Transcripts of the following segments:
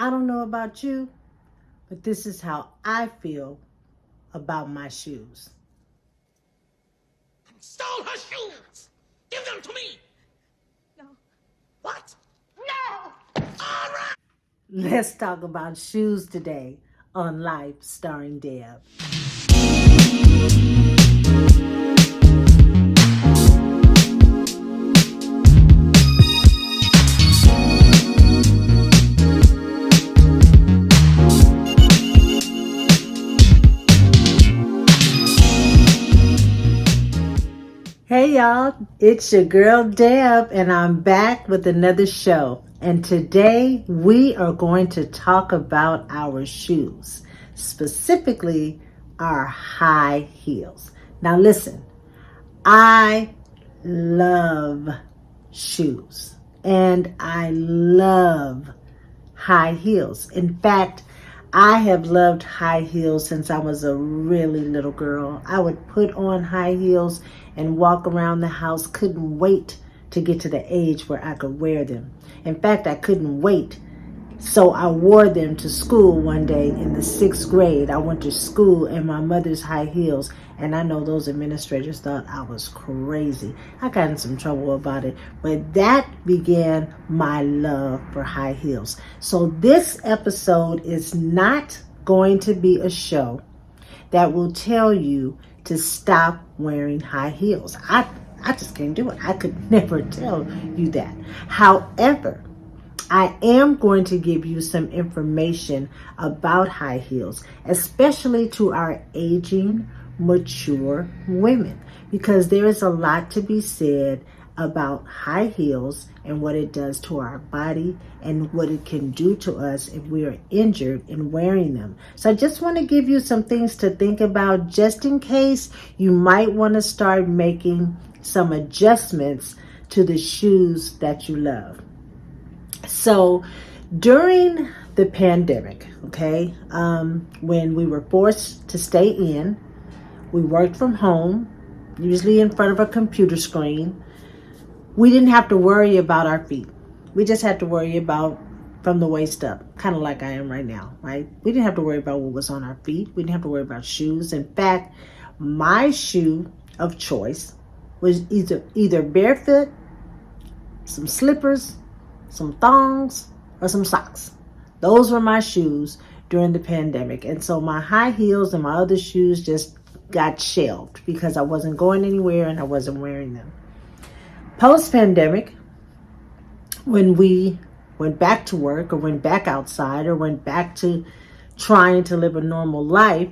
I don't know about you, but this is how I feel about my shoes. Stole her shoes! Give them to me! No. What? No! All right! Let's talk about shoes today on Life starring Deb. Hey y'all, it's your girl Deb and I'm back with another show. And today we are going to talk about our shoes, specifically our high heels. Now listen, I love shoes and I love high heels. In fact, I have loved high heels since I was a really little girl. I would put on high heels and walk around the house. Couldn't wait to get to the age where I could wear them. In fact, I couldn't wait. So I wore them to school one day in the 6th grade. I went to school in my mother's high heels, and I know those administrators thought I was crazy. I got in some trouble about it, but that began my love for high heels. So this episode is not going to be a show that will tell you to stop wearing high heels. I just can't do it. I could never tell you that. However, I am going to give you some information about high heels, especially to our aging, mature women, because there is a lot to be said about high heels and what it does to our body and what it can do to us if we are injured in wearing them. So I just want to give you some things to think about just in case you might want to start making some adjustments to the shoes that you love. So during the pandemic, when we were forced to stay in, we worked from home, usually in front of a computer screen. We didn't have to worry about our feet. We just had to worry about from the waist up, kind of like I am right now, right? We didn't have to worry about what was on our feet. We didn't have to worry about shoes. In fact, my shoe of choice was either barefoot, some slippers, some thongs, or some socks. Those were my shoes during the pandemic. And so my high heels and my other shoes just got shelved because I wasn't going anywhere and I wasn't wearing them. Post-pandemic, when we went back to work or went back outside or went back to trying to live a normal life,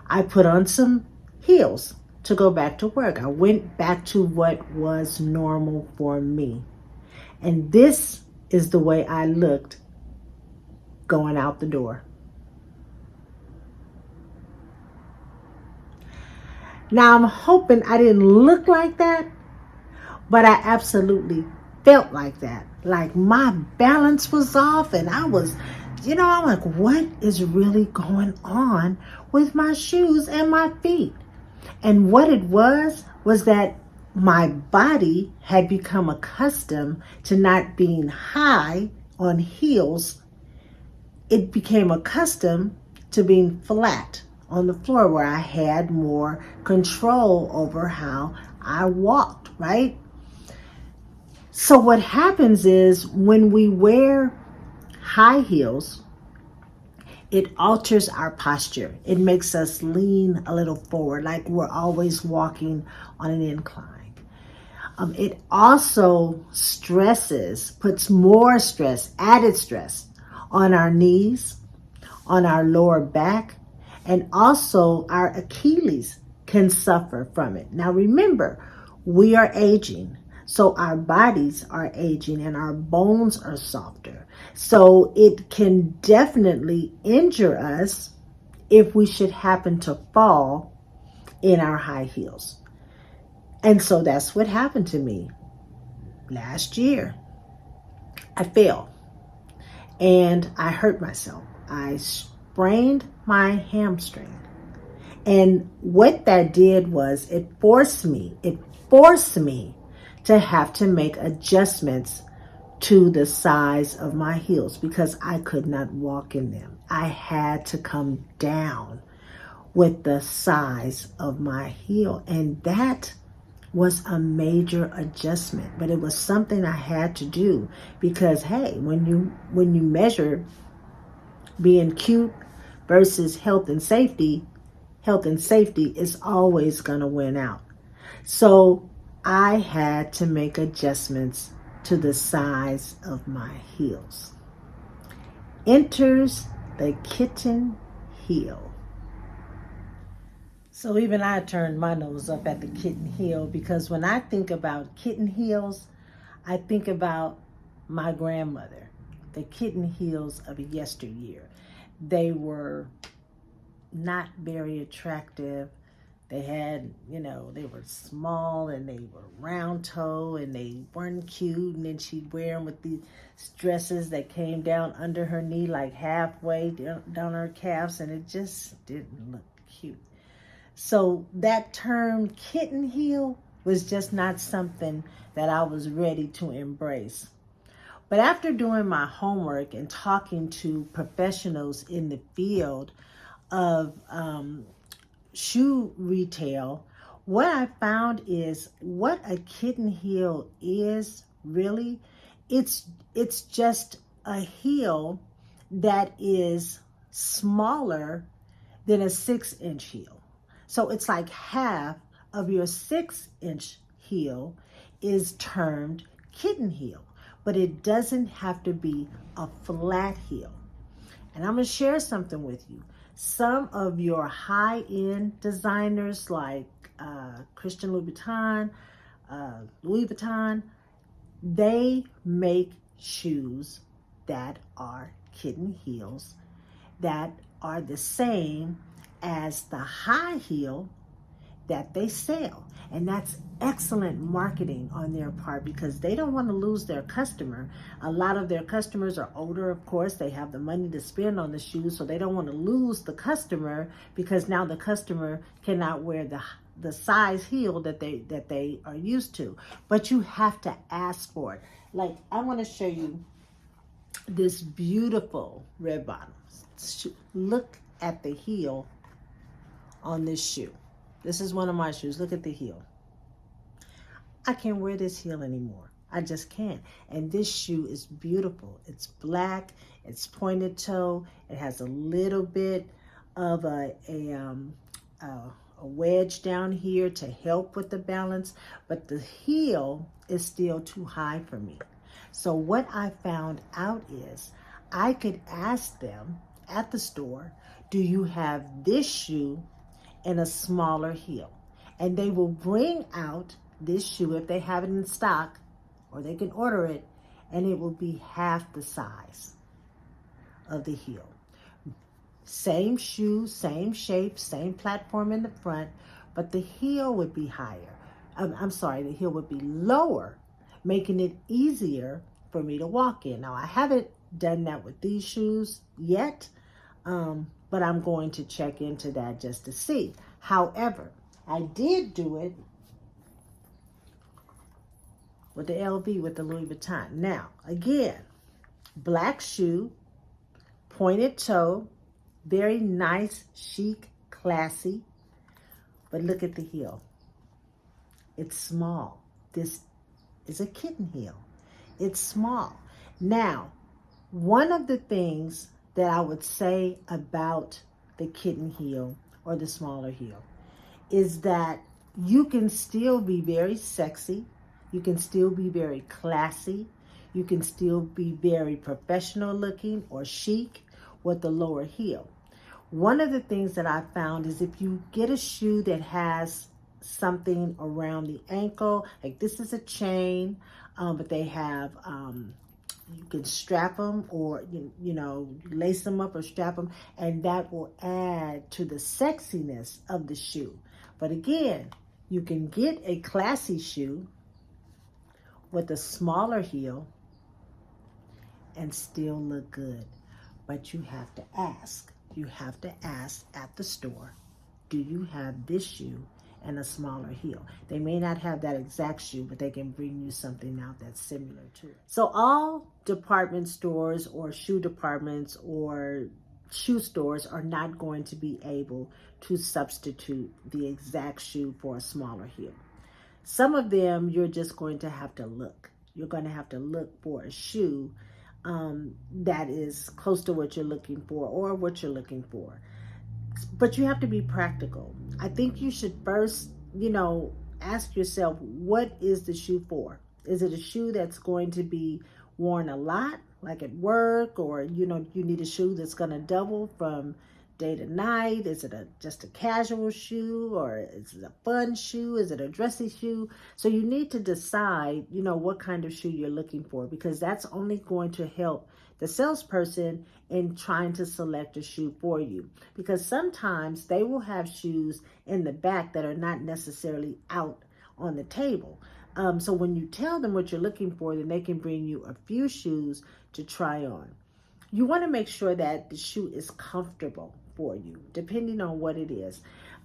I put on some heels to go back to work. I went back to what was normal for me. And this is the way I looked going out the door. Now I'm hoping I didn't look like that, but I absolutely felt like that. Like my balance was off and I was, I'm like, what is really going on with my shoes and my feet? And what it was that my body had become accustomed to not being high on heels. It became accustomed to being flat on the floor where I had more control over how I walked, right? So what happens is when we wear high heels, it alters our posture. It makes us lean a little forward, like we're always walking on an incline. It also puts more stress, added stress on our knees, on our lower back, and also our Achilles can suffer from it. Now remember, we are aging, so our bodies are aging and our bones are softer. So it can definitely injure us if we should happen to fall in our high heels. And so that's what happened to me last year. I fell and I hurt myself. I sprained my hamstring. And what that did was it forced me to have to make adjustments to the size of my heels because I could not walk in them. I had to come down with the size of my heel, and that was a major adjustment, but it was something I had to do because hey, when you measure being cute versus health and safety is always going to win out. So I had to make adjustments to the size of my heels. Enters the kitten heel. So even I turned my nose up at the kitten heel because when I think about kitten heels, I think about my grandmother, the kitten heels of yesteryear. They were not very attractive. They had, they were small and they were round toe and they weren't cute. And then she'd wear them with these dresses that came down under her knee, like halfway down her calves, and it just didn't look cute. So that term kitten heel was just not something that I was ready to embrace. But after doing my homework and talking to professionals in the field of shoe retail, what I found is what a kitten heel is really, it's just a heel that is smaller than a 6-inch heel. So it's like half of your 6-inch heel is termed kitten heel, but it doesn't have to be a flat heel. And I'm going to share something with you. Some of your high-end designers like Christian Louis Vuitton, they make shoes that are kitten heels that are the same as the high heel that they sell. And that's excellent marketing on their part because they don't want to lose their customer. A lot of their customers are older, of course. They have the money to spend on the shoes, so they don't want to lose the customer because now the customer cannot wear the size heel that they are used to. But you have to ask for it. Like, I want to show you this beautiful red bottom. Look at the heel on this shoe. This is one of my shoes. Look at the heel. I can't wear this heel anymore. I just can't. And this shoe is beautiful. It's black. It's pointed toe. It has a little bit of a wedge down here to help with the balance, but the heel is still too high for me. So what I found out is I could ask them at the store, do you have this shoe in a smaller heel? And they will bring out this shoe if they have it in stock, or they can order it, and it will be half the size of the heel. Same shoe, same shape, same platform in the front, but the heel would be higher. The heel would be lower, making it easier for me to walk in. Now, I haven't done that with these shoes yet, but I'm going to check into that just to see. However, I did do it with the LV, with the Louis Vuitton. Now, again, black shoe, pointed toe, very nice, chic, classy. But look at the heel. It's small. This is a kitten heel. It's small. Now, one of the things that I would say about the kitten heel or the smaller heel is that you can still be very sexy. You can still be very classy. You can still be very professional looking or chic with the lower heel. One of the things that I found is if you get a shoe that has something around the ankle, like this is a chain, but they have, you can strap them or, lace them up or strap them, and that will add to the sexiness of the shoe. But again, you can get a classy shoe with a smaller heel and still look good. But you have to ask. You have to ask at the store, do you have this shoe and a smaller heel. They may not have that exact shoe, but they can bring you something out that's similar to it. So all department stores or shoe departments or shoe stores are not going to be able to substitute the exact shoe for a smaller heel. Some of them you're just going to have to look. You're going to have to look for a shoe that is close to what you're looking for or what you're looking for. But you have to be practical. I think you should first, ask yourself, what is the shoe for? Is it a shoe that's going to be worn a lot, like at work, or you need a shoe that's going to double from day to night? Is it just a casual shoe, or is it a fun shoe? Is it a dressy shoe? So you need to decide, what kind of shoe you're looking for, because that's only going to help the salesperson in trying to select a shoe for you. Because sometimes they will have shoes in the back that are not necessarily out on the table. So when you tell them what you're looking for, then they can bring you a few shoes to try on. You want to make sure that the shoe is comfortable for you, depending on what it is.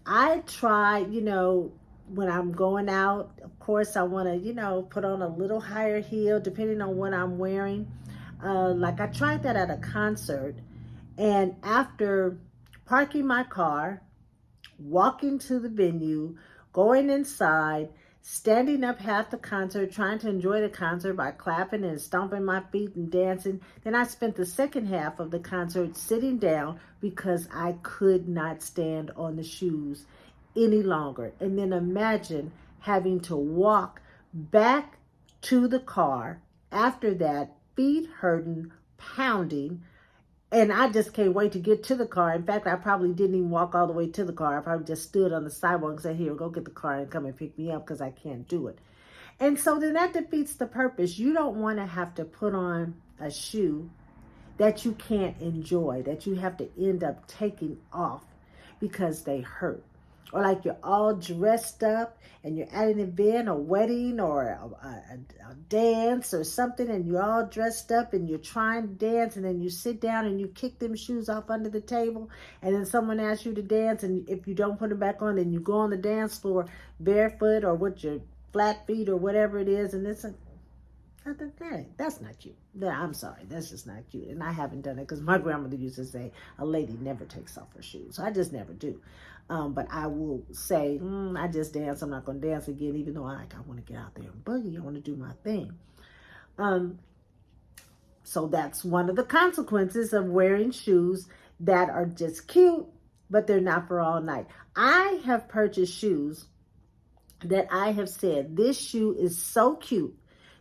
I try, when I'm going out, of course, I want to, put on a little higher heel, depending on what I'm wearing. Like I tried that at a concert, and after parking my car, walking to the venue, going inside, standing up half the concert, trying to enjoy the concert by clapping and stomping my feet and dancing. Then I spent the second half of the concert sitting down because I could not stand on the shoes any longer. And then imagine having to walk back to the car after that, feet hurting, pounding. And I just can't wait to get to the car. In fact, I probably didn't even walk all the way to the car. I probably just stood on the sidewalk and said, here, go get the car and come and pick me up because I can't do it. And so then that defeats the purpose. You don't want to have to put on a shoe that you can't enjoy, that you have to end up taking off because they hurt. Or like you're all dressed up and you're at an event, a wedding or a dance or something, and you're all dressed up and you're trying to dance, and then you sit down and you kick them shoes off under the table, and then someone asks you to dance, and if you don't put them back on, then you go on the dance floor barefoot or with your flat feet or whatever it is, and it's that's not cute. I'm sorry, that's just not cute. And I haven't done it because my grandmother used to say a lady never takes off her shoes. So I just never do. But I will say, I just dance. I'm not going to dance again, even though I want to get out there and boogie. I want to do my thing. So that's one of the consequences of wearing shoes that are just cute, but they're not for all night. I have purchased shoes that I have said, this shoe is so cute.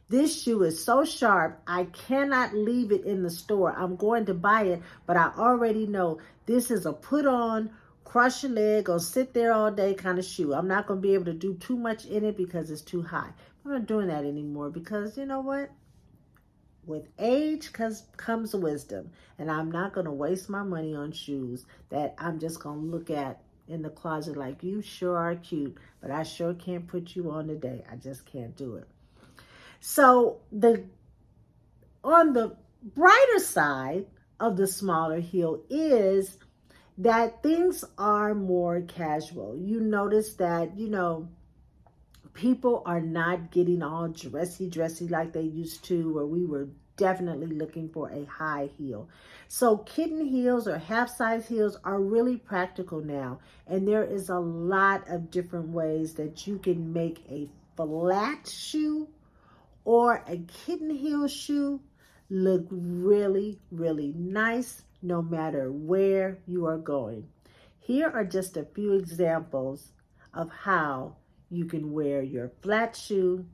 This shoe is so sharp, I cannot leave it in the store. I'm going to buy it, but I already know this is a put on, crush your leg, or sit there all day kind of shoe. I'm not going to be able to do too much in it because it's too high. I'm not doing that anymore because you know what? With age comes wisdom, and I'm not going to waste my money on shoes that I'm just going to look at in the closet like, you sure are cute, but I sure can't put you on today. I just can't do it. So on the brighter side of the smaller heel is that things are more casual. You notice that, people are not getting all dressy like they used to, or we were definitely looking for a high heel. So kitten heels or half-size heels are really practical now. And there is a lot of different ways that you can make a flat shoe or a kitten heel shoe look really, really nice no matter where you are going. Here are just a few examples of how you can wear your flat shoe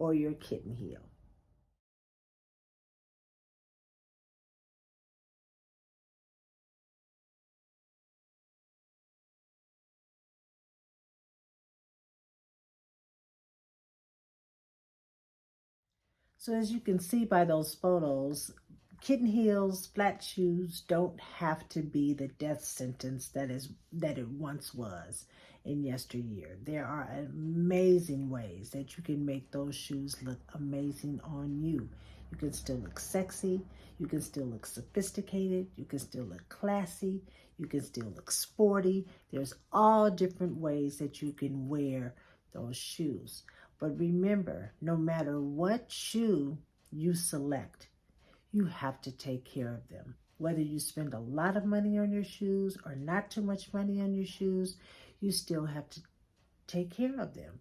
or your kitten heel. So as you can see by those photos, kitten heels, flat shoes don't have to be the death sentence that it once was in yesteryear. There are amazing ways that you can make those shoes look amazing on you. You can still look sexy. You can still look sophisticated. You can still look classy. You can still look sporty. There's all different ways that you can wear those shoes. But remember, no matter what shoe you select, you have to take care of them. Whether you spend a lot of money on your shoes or not too much money on your shoes, you still have to take care of them.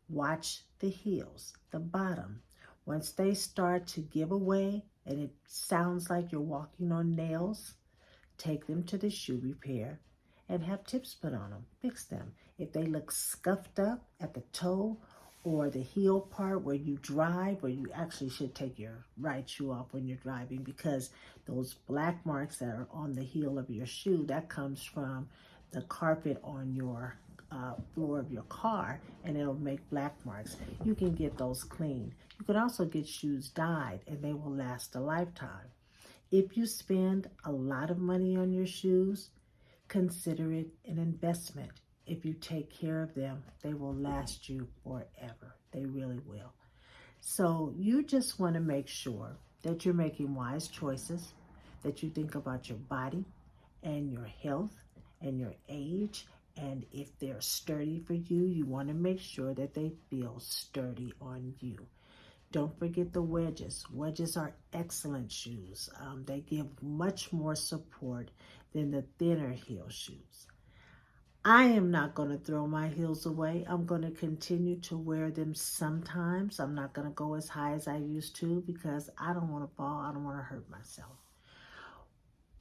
Watch the heels, the bottom. Once they start to give away and it sounds like you're walking on nails, take them to the shoe repair and have tips put on them. Fix them. If they look scuffed up at the toe or the heel part where you drive, where you actually should take your right shoe off when you're driving, because those black marks that are on the heel of your shoe, that comes from the carpet on your floor of your car, and it'll make black marks. You can get those cleaned. You can also get shoes dyed, and they will last a lifetime. If you spend a lot of money on your shoes, consider it an investment. If you take care of them, they will last you forever. They really will. So you just want to make sure that you're making wise choices, that you think about your body and your health and your age. And if they're sturdy for you, you want to make sure that they feel sturdy on you. Don't forget the wedges. Wedges are excellent shoes. They give much more support than the thinner heel shoes. I am not going to throw my heels away. I'm going to continue to wear them sometimes. I'm not going to go as high as I used to because I don't want to fall. I don't want to hurt myself.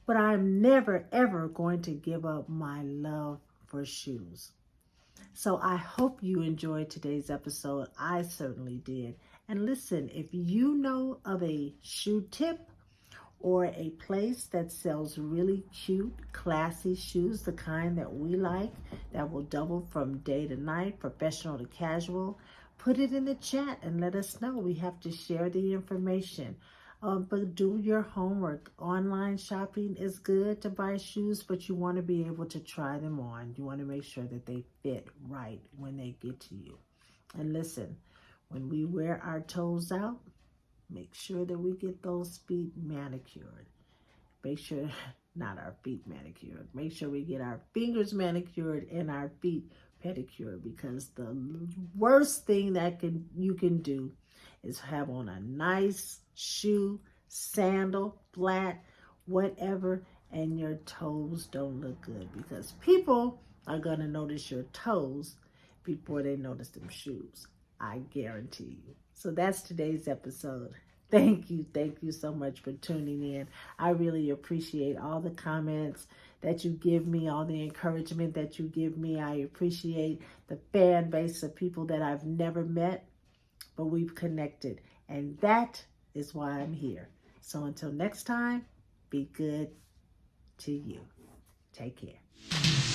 But I'm never, ever going to give up my love for shoes. So I hope you enjoyed today's episode. I certainly did. And listen, if you know of a shoe tip or a place that sells really cute, classy shoes, the kind that we like, that will double from day to night, professional to casual, put it in the chat and let us know. We have to share the information. But do your homework. Online shopping is good to buy shoes, but you want to be able to try them on. You want to make sure that they fit right when they get to you. And listen, when we wear our toes out, make sure that we get those feet manicured. Make sure, not our feet manicured, make sure we get our fingers manicured and our feet pedicured, because the worst thing that you can do is have on a nice shoe, sandal, flat, whatever, and your toes don't look good, because people are going to notice your toes before they notice them shoes. I guarantee you. So that's today's episode. Thank you so much for tuning in. I really appreciate all the comments that you give me, all the encouragement that you give me. I appreciate the fan base of people that I've never met, but we've connected. And that is why I'm here. So until next time, be good to you. Take care.